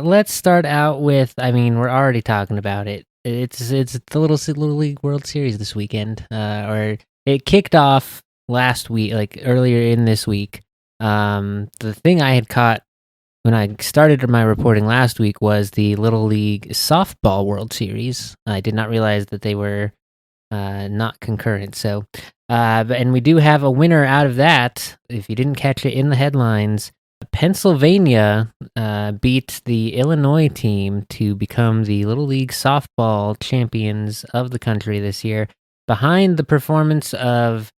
let's start out with. I mean, we're already talking about it. It's the Little League World Series this weekend, or it kicked off last week, like earlier in this week. The thing I had caught when I started my reporting last week was the Little League Softball World Series. I did not realize that they were not concurrent. So, and we do have a winner out of that. If you didn't catch it in the headlines, Pennsylvania beat the Illinois team to become the Little League Softball champions of the country this year, behind the performance of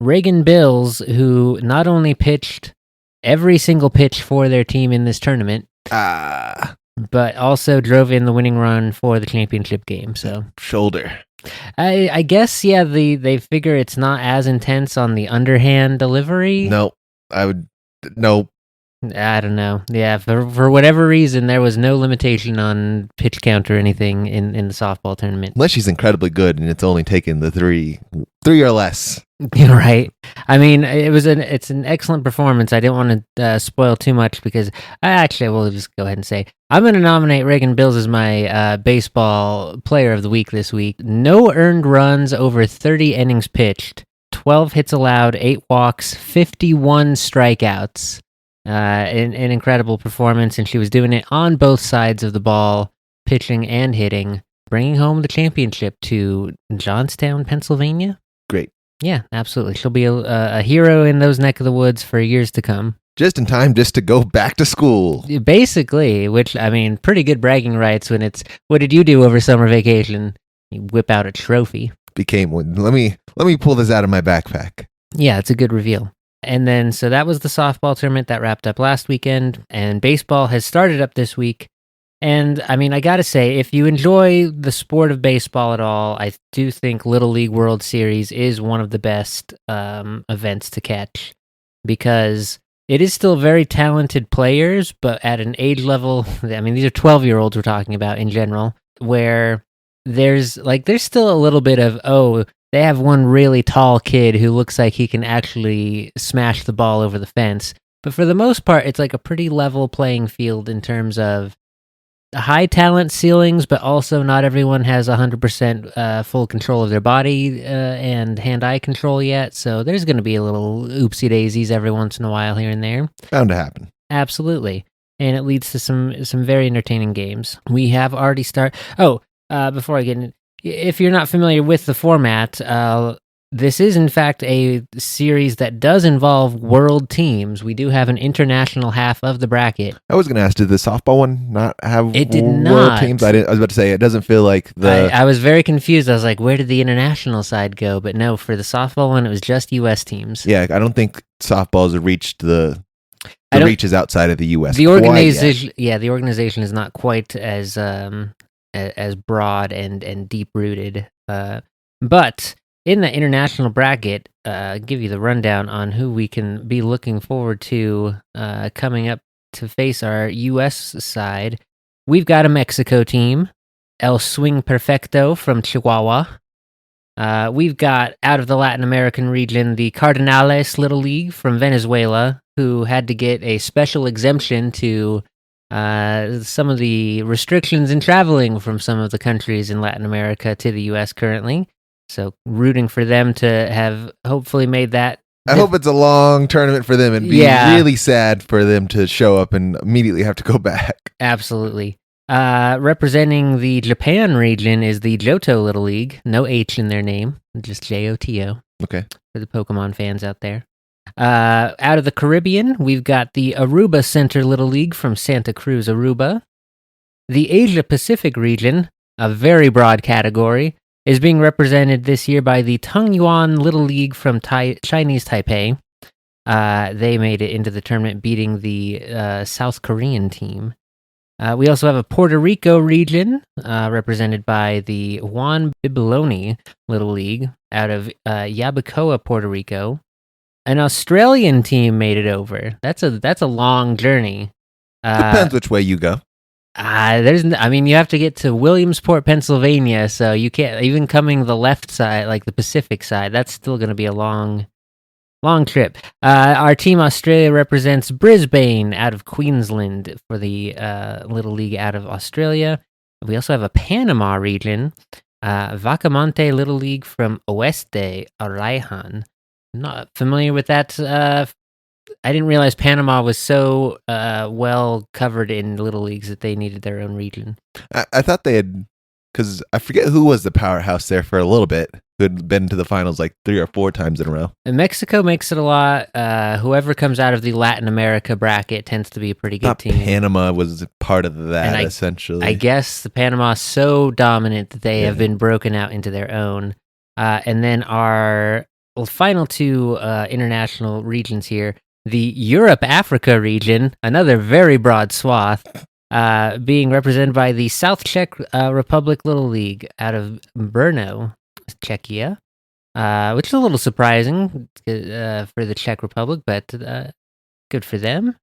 Reagan Bills, who not only pitched every single pitch for their team in this tournament, but also drove in the winning run for the championship game. So shoulder. I guess, yeah, they figure it's not as intense on the underhand delivery. No, nope. I don't know. Yeah, for whatever reason, there was no limitation on pitch count or anything in the softball tournament. Unless she's incredibly good and it's only taken the three or less. Right. I mean, it's an excellent performance. I didn't want to spoil too much because I will just go ahead and say I'm going to nominate Reagan Bills as my baseball player of the week this week. No earned runs over 30 innings pitched, 12 hits allowed, 8 walks, 51 strikeouts. An incredible performance, and she was doing it on both sides of the ball, pitching and hitting, bringing home the championship to Johnstown, Pennsylvania. Great. Yeah, absolutely. She'll be a hero in those neck of the woods for years to come. Just in time just to go back to school. Basically, which, I mean, pretty good bragging rights when it's, what did you do over summer vacation? You whip out a trophy. Became one. Let me pull this out of my backpack. Yeah, it's a good reveal. And then, so that was the softball tournament that wrapped up last weekend, and baseball has started up this week. And I mean, I gotta say, if you enjoy the sport of baseball at all, I do think Little League World Series is one of the best events to catch, because it is still very talented players, but at an age level, I mean, these are 12-year-olds we're talking about in general, where there's still a little bit of, they have one really tall kid who looks like he can actually smash the ball over the fence. But for the most part, it's like a pretty level playing field in terms of high talent ceilings, but also not everyone has 100% full control of their body and hand-eye control yet. So there's going to be a little oopsie-daisies every once in a while here and there. Bound to happen. Absolutely. And it leads to some very entertaining games. We have already started... before I get in... If you're not familiar with the format, this is in fact a series that does involve world teams. We do have an international half of the bracket. I was going to ask, did the softball one not have it did world not. teams? I was about to say, it doesn't feel like the... I was very confused. I was like, where did the international side go? But no, for the softball one, it was just U.S. teams. Yeah, I don't think softball has reached the reaches outside of the U.S. The organization, the organization is not quite as broad and deep rooted. But in the international bracket, give you the rundown on who we can be looking forward to coming up to face our U.S. side. We've got a Mexico team, El Swing Perfecto from Chihuahua. We've got, out of the Latin American region, the Cardenales Little League from Venezuela, who had to get a special exemption to some of the restrictions in traveling from some of the countries in Latin America to the U.S. currently. So rooting for them to have hopefully made that. I hope it's a long tournament for them and be really sad for them to show up and immediately have to go back. Absolutely. Representing the Japan region is the Johto Little League. No H in their name, just Joto. Okay. For the Pokemon fans out there. Out of the Caribbean, we've got the Aruba Center Little League from Santa Cruz, Aruba. The Asia Pacific region, a very broad category, is being represented this year by the Tungyuan Little League from Chinese Taipei. They made it into the tournament, beating the South Korean team. We also have a Puerto Rico region, represented by the Juan Bibiloni Little League out of Yabucoa, Puerto Rico. An Australian team made it over. That's a long journey. Depends which way you go. You have to get to Williamsport, Pennsylvania, so you can't, even coming the left side, like the Pacific side, that's still going to be a long Long trip. Our team Australia represents Brisbane out of Queensland for the Little League out of Australia. We also have a Panama region. Vacamonte Little League from Oeste, Araihan. Not familiar with that. I didn't realize Panama was so well covered in Little Leagues that they needed their own region. I thought they had, because I forget who was the powerhouse there for a little bit, who had been to the finals like 3 or 4 times in a row. And Mexico makes it a lot. Whoever comes out of the Latin America bracket tends to be a pretty good team. Panama was part of that, essentially. I guess the Panama is so dominant that they have been broken out into their own. And then our final 2 international regions here, the Europe-Africa region, another very broad swath, being represented by the South Czech Republic Little League out of Brno, Czechia, which is a little surprising for the Czech Republic, but good for them.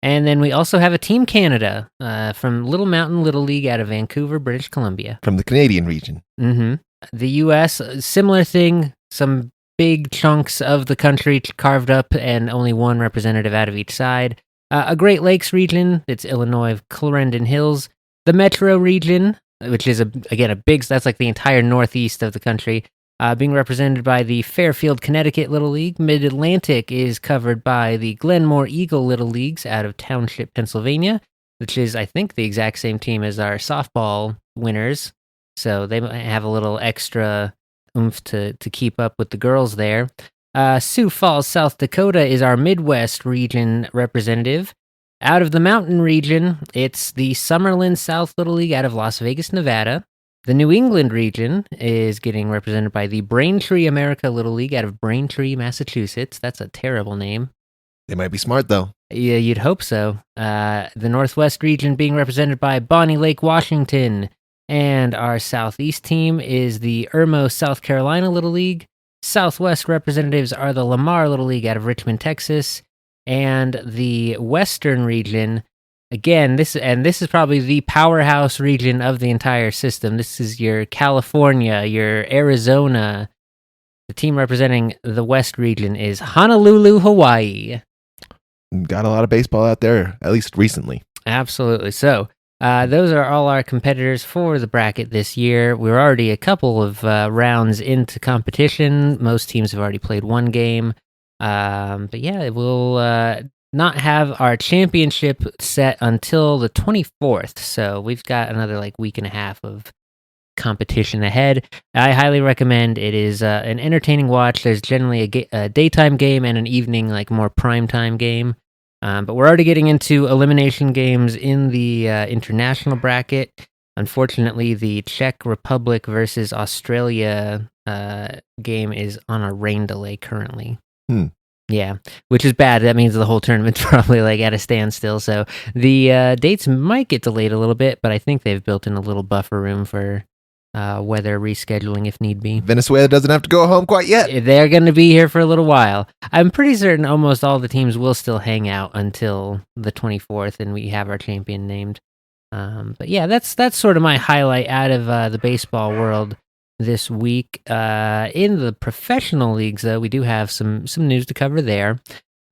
And then we also have a Team Canada from Little Mountain Little League out of Vancouver, British Columbia. From the Canadian region. Mm-hmm. The U.S., similar thing, some big chunks of the country carved up and only 1 representative out of each side. A Great Lakes region, it's Illinois, Clarendon Hills. The Metro region, which is, again, a big, that's like the entire northeast of the country, being represented by the Fairfield, Connecticut Little League. Mid-Atlantic is covered by the Glenmore Eagle Little Leagues out of Township, Pennsylvania, which is, I think, the exact same team as our softball winners. So they have a little extra oomph to keep up with the girls there. Sioux Falls, South Dakota is our Midwest region representative. Out of the mountain region, it's the Summerlin South Little League out of Las Vegas, Nevada. The New England region is getting represented by the Braintree America Little League out of Braintree, Massachusetts. That's a terrible name. They might be smart, though. Yeah, you'd hope so. The Northwest region being represented by Bonnie Lake, Washington. And our Southeast team is the Irmo, South Carolina Little League. Southwest representatives are the Lamar Little League out of Richmond, Texas. And the Western region, again, this is probably the powerhouse region of the entire system. This is your California, your Arizona. The team representing the West region is Honolulu, Hawaii. Got a lot of baseball out there, at least recently. Absolutely. So those are all our competitors for the bracket this year. We're already a couple of rounds into competition. Most teams have already played 1 game. But yeah, we'll not have our championship set until the 24th. So we've got another week and a half of competition ahead. I highly recommend. It is an entertaining watch. There's generally a daytime game and an evening, more primetime game. But we're already getting into elimination games in the international bracket. Unfortunately, the Czech Republic versus Australia game is on a rain delay currently. Yeah, which is bad. That means the whole tournament's probably at a standstill. So the dates might get delayed a little bit, but I think they've built in a little buffer room for weather rescheduling if need be. Venezuela doesn't have to go home quite yet. They're going to be here for a little while. I'm pretty certain almost all the teams will still hang out until the 24th, and we have our champion named. But yeah, that's sort of my highlight out of the baseball world this week. In the professional leagues, though, we do have some news to cover there.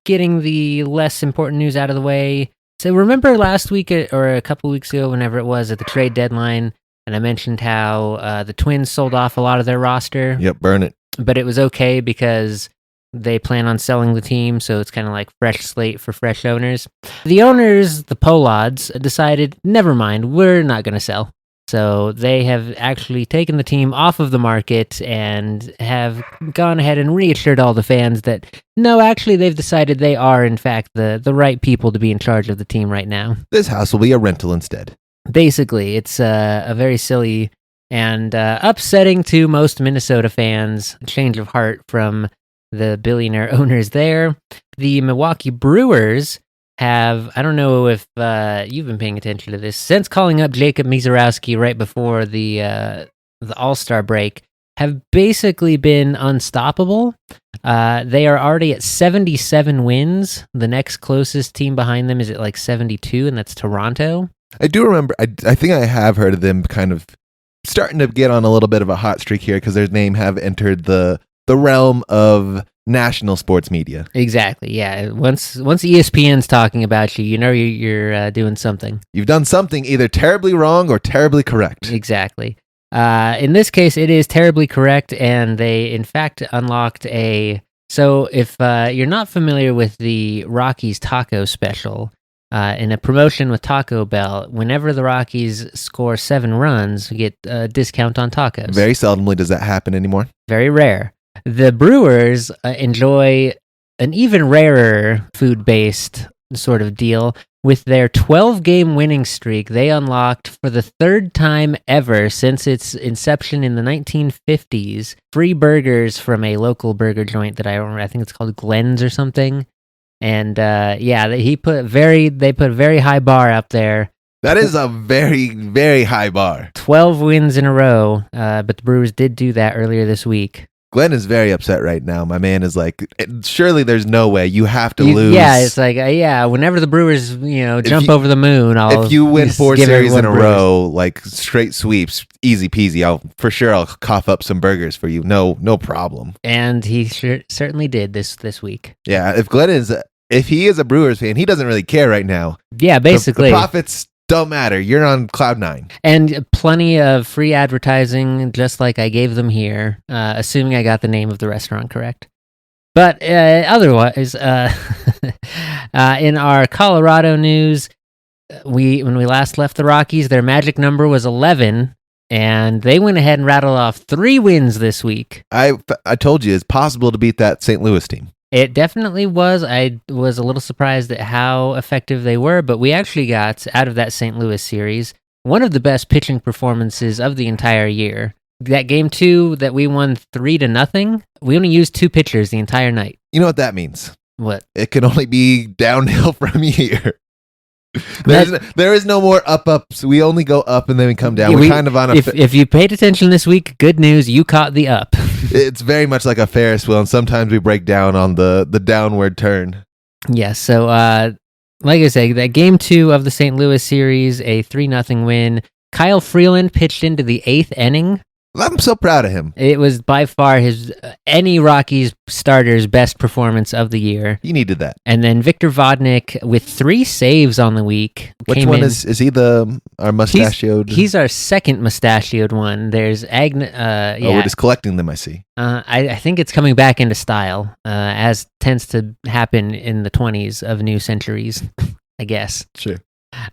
Getting the less important news out of the way. So remember last week or a couple weeks ago, whenever it was at the trade deadline, and I mentioned how the Twins sold off a lot of their roster. Yep, burn it. But it was okay because they plan on selling the team, so it's kind of like fresh slate for fresh owners. The owners, the Pollards, decided, never mind, we're not going to sell. So they have actually taken the team off of the market and have gone ahead and reassured all the fans that, no, actually they've decided they are, in fact, the right people to be in charge of the team right now. This house will be a rental instead. Basically, it's a very silly and upsetting to most Minnesota fans change of heart from the billionaire owners there. The Milwaukee Brewers have, I don't know if you've been paying attention to this, since calling up Jacob Mizorowski right before the All-Star break, have basically been unstoppable. They are already at 77 wins. The next closest team behind them is at 72, and that's Toronto. I do remember, I think I have heard of them kind of starting to get on a little bit of a hot streak here because their name have entered the the realm of national sports media. Exactly. Yeah. Once ESPN's talking about you, you know you're doing something. You've done something either terribly wrong or terribly correct. Exactly. In this case, it is terribly correct, and they in fact unlocked a. So if you're not familiar with the Rockies taco special, in a promotion with Taco Bell, whenever the Rockies score 7 runs, you get a discount on tacos. Very seldomly does that happen anymore. Very rare. The Brewers enjoy an even rarer food-based sort of deal. With their 12-game winning streak, they unlocked for the 3rd time ever since its inception in the 1950s, free burgers from a local burger joint that I don't remember. I think it's called Glenn's or something. And they put a very high bar up there. That is a very, very high bar. 12 wins in a row, but the Brewers did do that earlier this week. Glenn is very upset right now. My man is like, surely there's no way you have to lose. Yeah, it's like, whenever the Brewers, jump over the moon, if you win 4 series in a row, like straight sweeps, easy peasy, I'll cough up some burgers for you. No problem. And he certainly did this week. Yeah, if he is a Brewers fan, he doesn't really care right now. Yeah, basically. The profits don't matter. You're on cloud 9. And plenty of free advertising, just like I gave them here, assuming I got the name of the restaurant correct. But otherwise, in our Colorado news, when we last left the Rockies, their magic number was 11, and they went ahead and rattled off 3 wins this week. I told you, it's possible to beat that St. Louis team. It definitely was. I was a little surprised at how effective they were, but we actually got, out of that St. Louis series, one of the best pitching performances of the entire year. That game 2 that we won 3-0, we only used 2 pitchers the entire night. You know what that means? What? It can only be downhill from here. There is no more ups. We only go up and then we come down. Yeah, We're kind of on a... If you paid attention this week, good news, you caught the up. It's very much like a Ferris wheel, and sometimes we break down on the downward turn. Yeah, so like I said, that game 2 of the St. Louis series, a 3-0 win. Kyle Freeland pitched into the 8th inning. I'm so proud of him. It was by far his any Rockies starter's best performance of the year. He needed that. And then Victor Vodnik with 3 saves on the week. Which one is he our mustachioed? He's our second mustachioed one. There's Agna. We're just collecting them, I see. I think it's coming back into style, as tends to happen in the 20s of new centuries, I guess. Sure.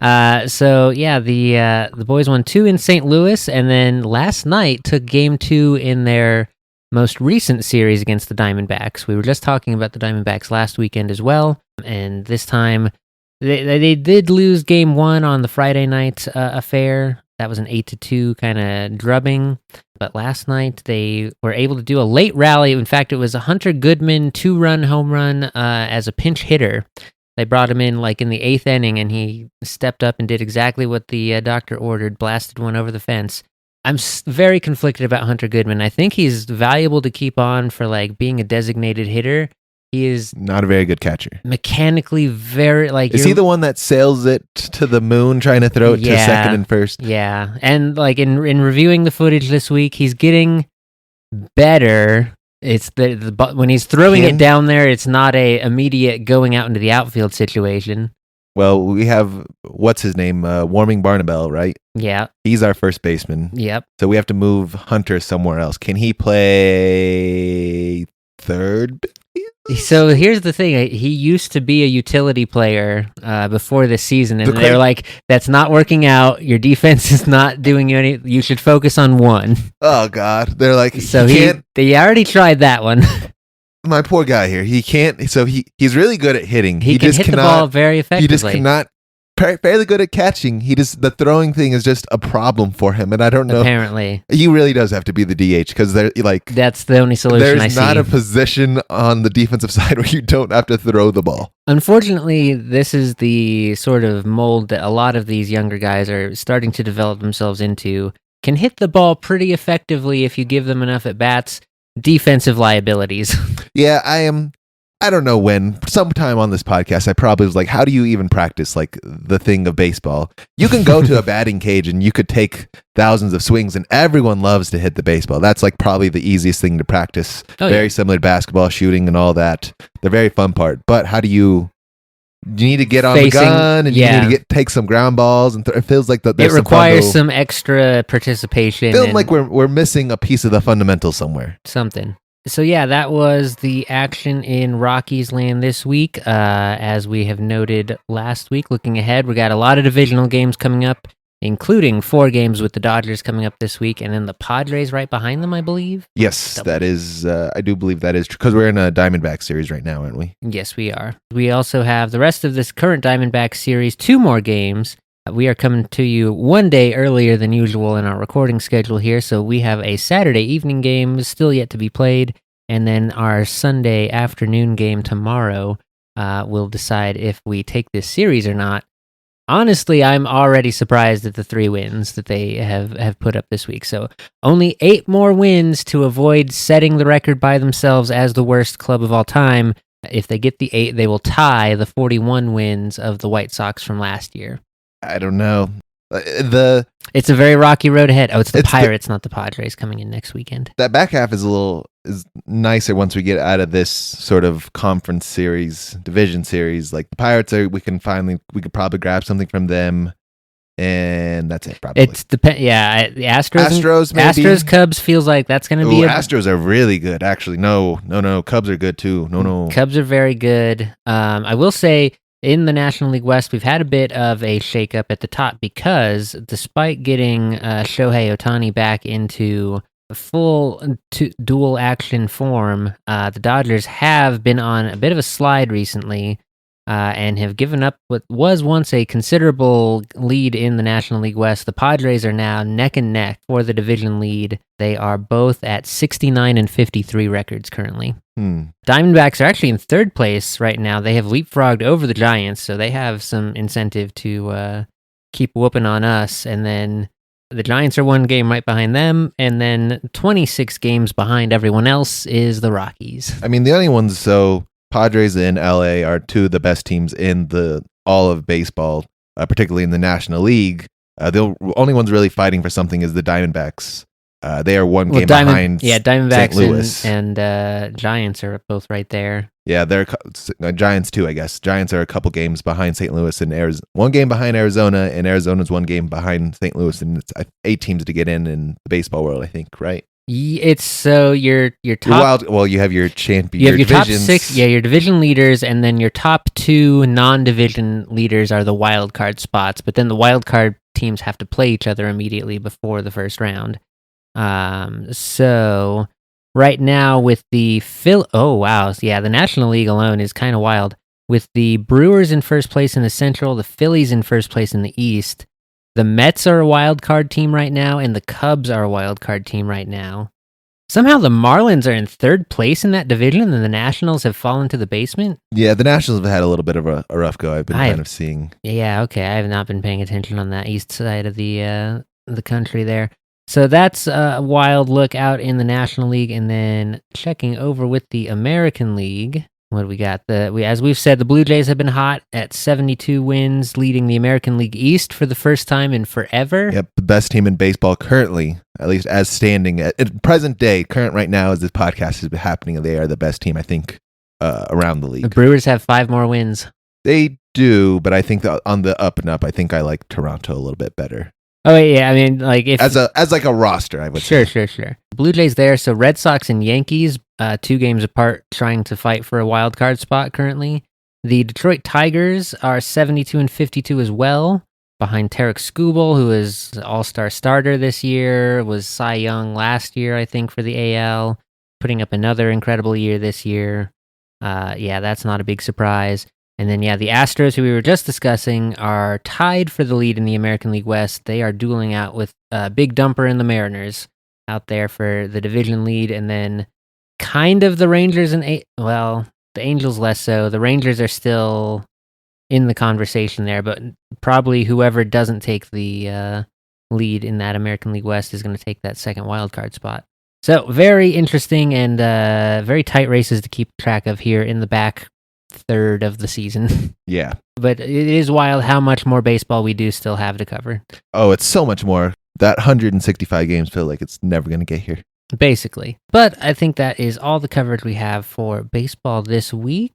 The boys won 2 in St. Louis, and then last night took game 2 in their most recent series against the Diamondbacks. We were just talking about the Diamondbacks last weekend as well, and this time they did lose game 1 on the Friday night affair. That was an 8-2 kind of drubbing, but last night they were able to do a late rally. In fact, it was a Hunter Goodman 2-run home run as a pinch hitter. They brought him in like in the 8th inning, and he stepped up and did exactly what the doctor ordered, blasted one over the fence. I'm very conflicted about Hunter Goodman. I think he's valuable to keep on for like being a designated hitter. He is not a very good catcher. Mechanically very like. Is he the one that sails it to the moon, trying to throw it to second and first? Yeah, and like in reviewing the footage this week, he's getting better. It's the when he's throwing it down there, it's not a immediate going out into the outfield situation. Well, we have, what's his name? Warming Barnabell, right? Yeah. He's our first baseman. Yep. So we have to move Hunter somewhere else. Can he play third? So here's the thing. He used to be a utility player before this season, and they were like, that's not working out. Your defense is not doing you any. You should focus on one. Oh, God. They're like, so they already tried that one. My poor guy here. He can't. So he's really good at hitting. He can hit the ball very effectively. He just cannot. Fairly good at catching. The throwing thing is just a problem for him, and I don't know. Apparently, he really does have to be the DH because they're like that's the only solution. There's not a position on the defensive side where you don't have to throw the ball. Unfortunately, this is the sort of mold that a lot of these younger guys are starting to develop themselves into. Can hit the ball pretty effectively if you give them enough at bats. Defensive liabilities. Yeah, I am. I don't know when, sometime on this podcast, I probably was like, how do you even practice like the thing of baseball? You can go to a batting cage and you could take thousands of swings and everyone loves to hit the baseball. That's like probably the easiest thing to practice. Very similar to basketball, shooting and all that. The very fun part. But how do you need to get on the gun and you need to take some ground balls and it feels like it requires some extra participation. Feeling like we're missing a piece of the fundamentals somewhere. Something. So yeah, that was the action in Rockies land this week. As we have noted last week, looking ahead, we got a lot of divisional games coming up, including 4 games with the Dodgers coming up this week, and then the Padres right behind them, I believe. Yes, that is. I do believe that is true because we're in a Diamondback series right now, aren't we? Yes, we are. We also have the rest of this current Diamondback series, 2 more games. We are coming to you one day earlier than usual in our recording schedule here, so we have a Saturday evening game still yet to be played, and then our Sunday afternoon game tomorrow will decide if we take this series or not. Honestly, I'm already surprised at the 3 wins that they have put up this week, so only 8 more wins to avoid setting the record by themselves as the worst club of all time. If they get the 8, they will tie the 41 wins of the White Sox from last year. I don't know. It's a very rocky road ahead. Oh, it's the Pirates, not the Padres, coming in next weekend. That back half is is nicer once we get out of this sort of conference series, division series. Like the Pirates we could probably grab something from them, and that's it. Probably it's the Astros. Maybe. Astros Cubs feels like that's going to be. Astros are really good, actually. No. Cubs are good too. No. Cubs are very good. I will say, in the National League West, we've had a bit of a shakeup at the top because despite getting Shohei Ohtani back into full dual action form, the Dodgers have been on a bit of a slide recently and have given up what was once a considerable lead in the National League West. The Padres are now neck and neck for the division lead. They are both at 69 and 53 records currently. Diamondbacks are actually in 3rd place right now. They have leapfrogged over the Giants, so they have some incentive to keep whooping on us. And then the Giants are 1 game right behind them, and then 26 games behind everyone else is the Rockies. I mean, the only ones, so Padres and LA are 2 of the best teams in all of baseball, particularly in the National League. The only ones really fighting for something is the Diamondbacks. They are 1 game behind Diamondbacks St. Louis. and Giants are both right there. Yeah, they're Giants too, I guess. Giants are a couple games behind St. Louis and Arizona. 1 game behind Arizona, and Arizona's 1 game behind St. Louis, and it's 8 teams to get in the baseball world, I think, right? It's so your top. You have your champion. You have your top 6. Yeah, your division leaders, and then your top 2 non-division leaders are the wild card spots. But then the wild card teams have to play each other immediately before the first round. So right now with the the National League alone is kind of wild. With the Brewers in first place in the Central, the Phillies in first place in the East. The Mets are a wild card team right now, and the Cubs are a wild card team right now. Somehow the Marlins are in 3rd place in that division, and the Nationals have fallen to the basement. Yeah, the Nationals have had a little bit of a rough go. I've been kind of seeing. Yeah, okay. I have not been paying attention on that east side of the country there. So that's a wild look out in the National League, and then checking over with the American League. What do we got? As we've said, the Blue Jays have been hot at 72 wins, leading the American League East for the first time in forever. Yep, the best team in baseball currently, at least as standing at present day, current right now as this podcast is happening. They are the best team, I think, around the league. The Brewers have 5 more wins. They do, but I think on the up and up, I think I like Toronto a little bit better. Oh yeah, I mean, like if as like a roster, I would say. Sure. Blue Jays there, so Red Sox and Yankees, 2 games apart, trying to fight for a wild card spot currently. The Detroit Tigers are 72 and 52 as well, behind Tarek Skubal, who is All-Star starter this year, was Cy Young last year, I think, for the AL, putting up another incredible year this year. That's not a big surprise. And then, the Astros, who we were just discussing, are tied for the lead in the American League West. They are dueling out with Big Dumper and the Mariners out there for the division lead. And then kind of the Rangers and, the Angels less so. The Rangers are still in the conversation there, but probably whoever doesn't take the lead in that American League West is going to take that second wild card spot. So very interesting and very tight races to keep track of here in the back third of the season. Yeah. But it is wild how much more baseball we do still have to cover. Oh, it's so much more. That 165 games feel like it's never going to get here. Basically. But I think that is all the coverage we have for baseball this week.